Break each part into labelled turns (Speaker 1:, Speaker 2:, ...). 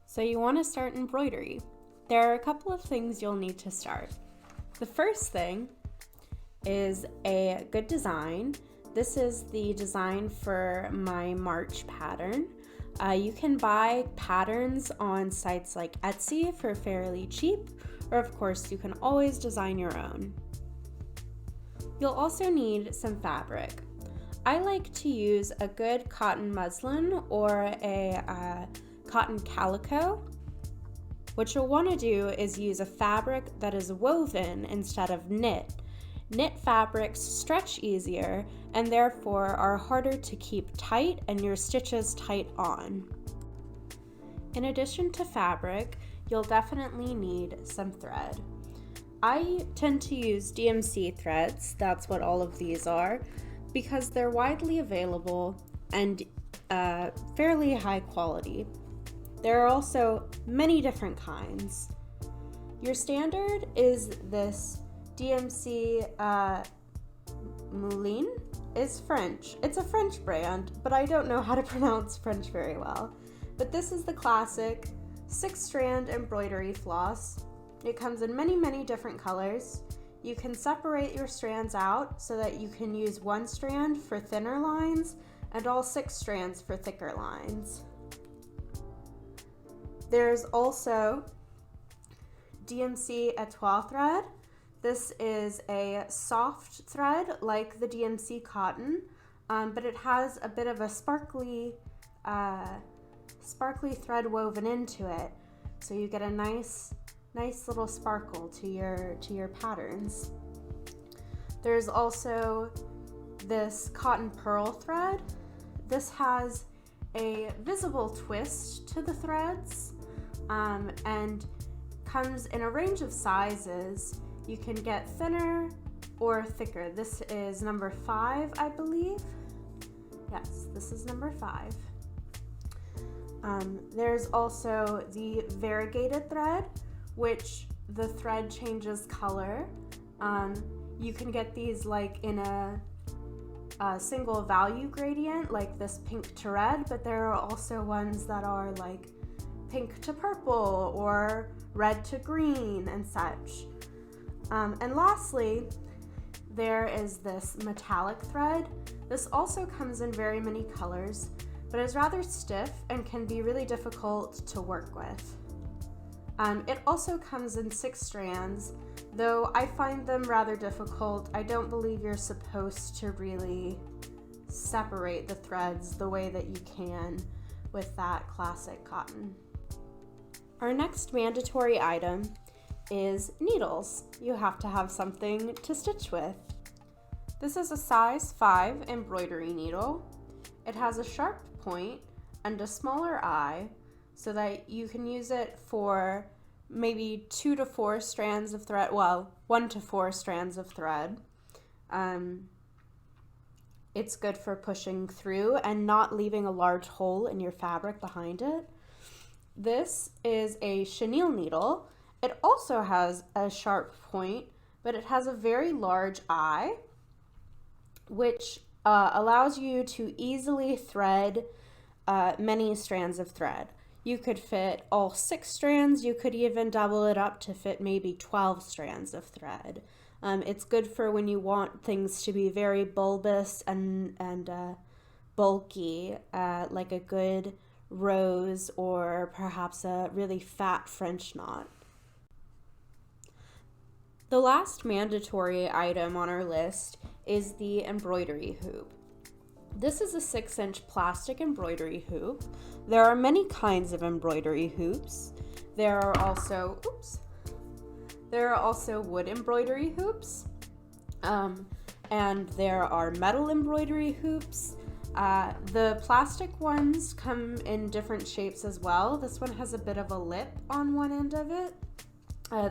Speaker 1: So you want to start embroidery. There are a couple of things you'll need to start. The first thing is a good design. This is the design for my March pattern. You can buy patterns on sites like Etsy for fairly cheap, or of course you can always design your own. You'll also need some fabric. I like to use a good cotton muslin or a cotton calico. What you'll want to do is use a fabric that is woven instead of knit. Knit fabrics stretch easier and therefore are harder to keep tight and your stitches tight on. In addition to fabric, you'll definitely need some thread. I tend to use DMC threads, that's what all of these are, because they're widely available and fairly high quality. There are also many different kinds. Your standard is this DMC Moulin is French. It's a French brand, but I don't know how to pronounce French very well. But this is the classic 6-strand embroidery floss. It comes in many different colors. You can separate your strands out so that you can use one strand for thinner lines and all 6 strands for thicker lines. There's also DMC Etoile thread. This is a soft thread like the DMC cotton, but it has a bit of a sparkly thread woven into it, so you get a nice little sparkle to your patterns. There's also this cotton pearl thread. This has a visible twist to the threads and comes in a range of sizes. You can get thinner or thicker. This is number 5, I believe. Yes, this is number 5. There's also the variegated thread, which the thread changes color. You can get these like in a single value gradient, like this pink to red, but there are also ones that are like pink to purple or red to green and such. And lastly, there is this metallic thread. This also comes in very many colors, but is rather stiff and can be really difficult to work with. It also comes in 6 strands, though I find them rather difficult. I don't believe you're supposed to really separate the threads the way that you can with that classic cotton. Our next mandatory item is needles. You have to have something to stitch with. This is a size 5 embroidery needle. It has a sharp point and a smaller eye so that you can use it for maybe 2 to 4 strands of thread, 1 to 4 strands of thread. It's good for pushing through and not leaving a large hole in your fabric behind it. This is a chenille needle. It also has a sharp point, but it has a very large eye, which allows you to easily thread many strands of thread. You could fit all 6 strands. You could even double it up to fit maybe 12 strands of thread. It's good for when you want things to be very bulbous and bulky, like a good rose or perhaps a really fat French knot. The last mandatory item on our list is the embroidery hoop. This is a 6-inch plastic embroidery hoop. There are many kinds of embroidery hoops. There are also wood embroidery hoops, and there are metal embroidery hoops. The plastic ones come in different shapes as well. This one has a bit of a lip on one end of it.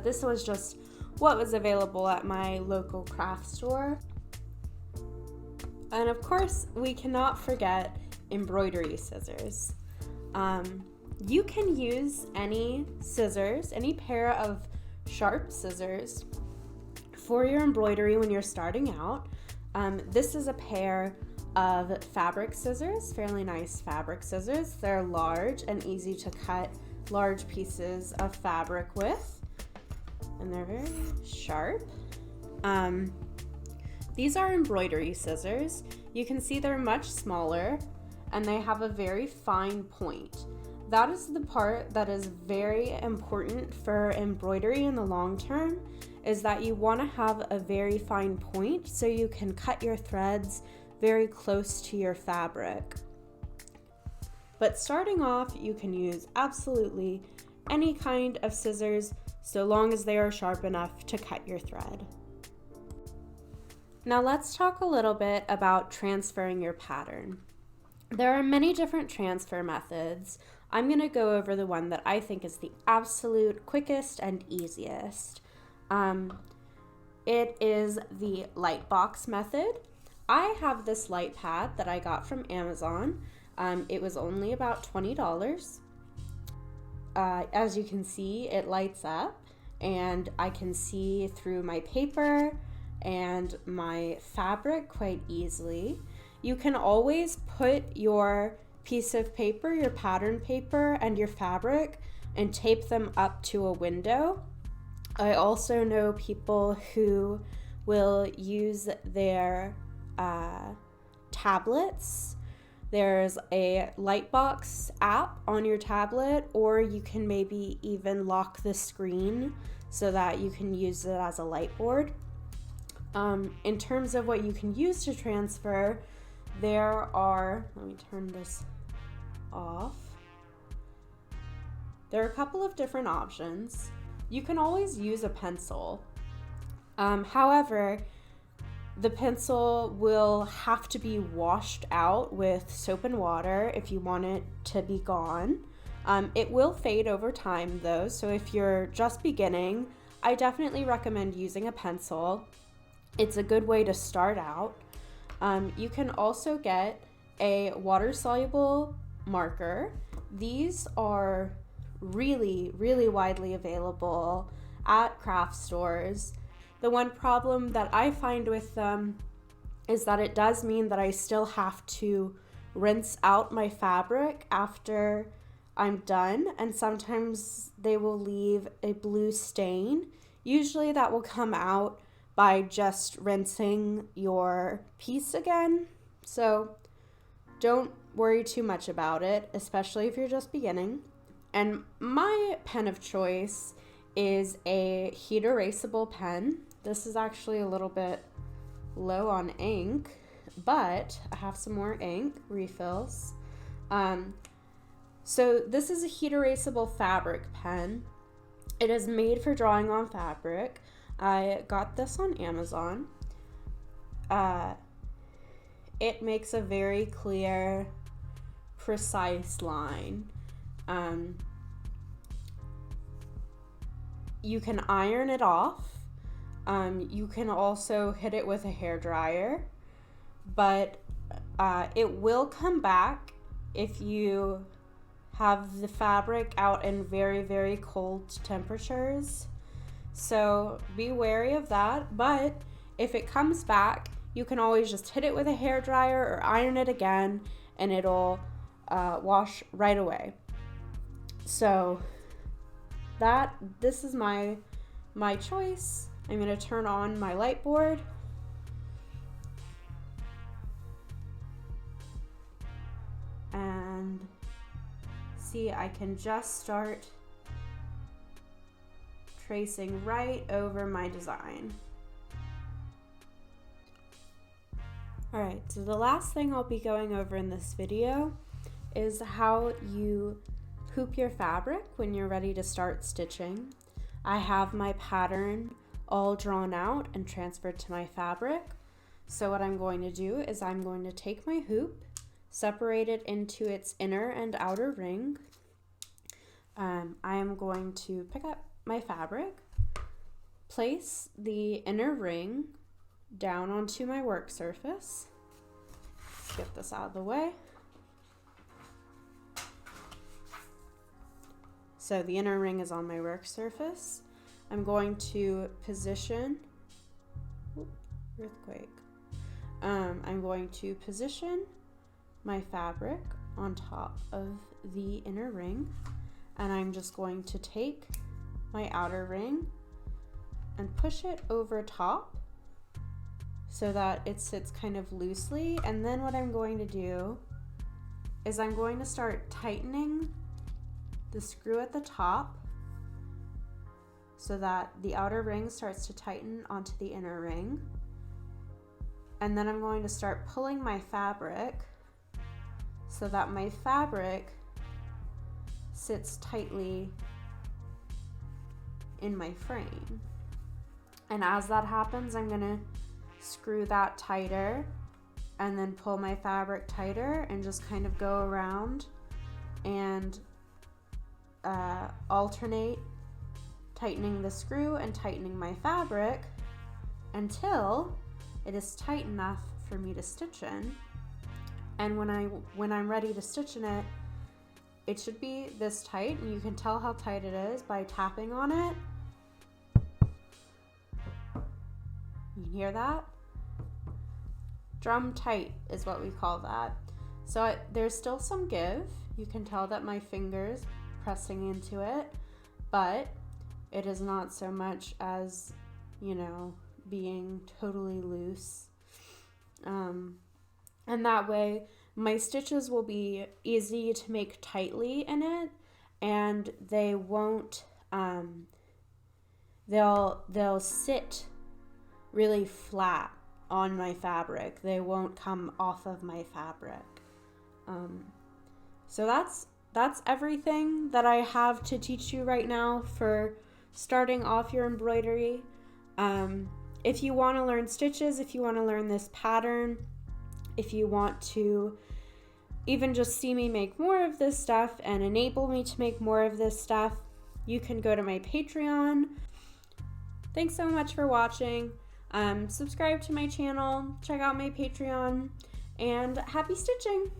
Speaker 1: This was just what was available at my local craft store. And of course, we cannot forget embroidery scissors. You can use any scissors, any pair of sharp scissors for your embroidery when you're starting out. This is a pair of fabric scissors, fairly nice fabric scissors. They're large and easy to cut large pieces of fabric with, and they're very sharp. These are embroidery scissors. You can see they're much smaller and they have a very fine point. That is the part that is very important for embroidery in the long term, is that you want to have a very fine point so you can cut your threads very close to your fabric. But starting off, you can use absolutely any kind of scissors so long as they are sharp enough to cut your thread. Now let's talk a little bit about transferring your pattern. There are many different transfer methods. I'm going to go over the one that I think is the absolute quickest and easiest. It is the light box method. I have this light pad that I got from Amazon. It was only about $20. As you can see, it lights up and I can see through my paper and my fabric quite easily. You can always put your piece of paper, your pattern paper, and your fabric and tape them up to a window. I also know people who will use their tablets. There's a Lightbox app on your tablet, or you can maybe even lock the screen so that you can use it as a light board. In terms of what you can use to transfer, there are, let me turn this off. There are a couple of different options. You can always use a pencil. However, the pencil will have to be washed out with soap and water if you want it to be gone. It will fade over time though, so if you're just beginning, I definitely recommend using a pencil. It's a good way to start out. You can also get a water-soluble marker. These are really, really widely available at craft stores. The one problem that I find with them is that it does mean that I still have to rinse out my fabric after I'm done, and sometimes they will leave a blue stain. Usually that will come out by just rinsing your piece again. So don't worry too much about it, especially if you're just beginning. And my pen of choice is a heat erasable pen. This is actually a little bit low on ink, but I have some more ink refills. So this is a heat erasable fabric pen. It is made for drawing on fabric. I got this on Amazon. It makes a very clear, precise line. You can iron it off. You can also hit it with a hairdryer, but it will come back if you have the fabric out in very, very cold temperatures. So be wary of that, but if it comes back, you can always just hit it with a hairdryer or iron it again and it'll wash right away. So this is my choice. I'm going to turn on my light board. And see, I can just start tracing right over my design. Alright, so the last thing I'll be going over in this video is how you hoop your fabric when you're ready to start stitching. I have my pattern all drawn out and transferred to my fabric. So what I'm going to do is I'm going to take my hoop, separate it into its inner and outer ring. I am going to pick up my fabric, place the inner ring down onto my work surface. Let's get this out of the way. So the inner ring is on my work surface. I'm going to position, earthquake. I'm going to position my fabric on top of the inner ring. and I'm just going to take my outer ring and push it over top so that it sits kind of loosely. And then what I'm going to do is I'm going to start tightening the screw at the top so that the outer ring starts to tighten onto the inner ring. And then I'm going to start pulling my fabric so that my fabric sits tightly in my frame. And as that happens, I'm gonna screw that tighter and then pull my fabric tighter and just kind of go around and alternate tightening the screw and tightening my fabric until it is tight enough for me to stitch in. And when I'm ready to stitch in it, it should be this tight, and you can tell how tight it is by tapping on it. You can hear that? Drum tight is what we call that. So there's still some give. You can tell that my fingers pressing into it, but it is not so much as, you know, being totally loose. And that way my stitches will be easy to make tightly in it, and they won't, they'll sit really flat on my fabric. They won't come off of my fabric. So that's everything that I have to teach you right now for starting off your embroidery. If you want to learn stitches, if you want to learn this pattern, if you want to even just see me make more of this stuff and enable me to make more of this stuff, you can go to my Patreon. Thanks so much for watching. Subscribe to my channel, check out my Patreon, and happy stitching!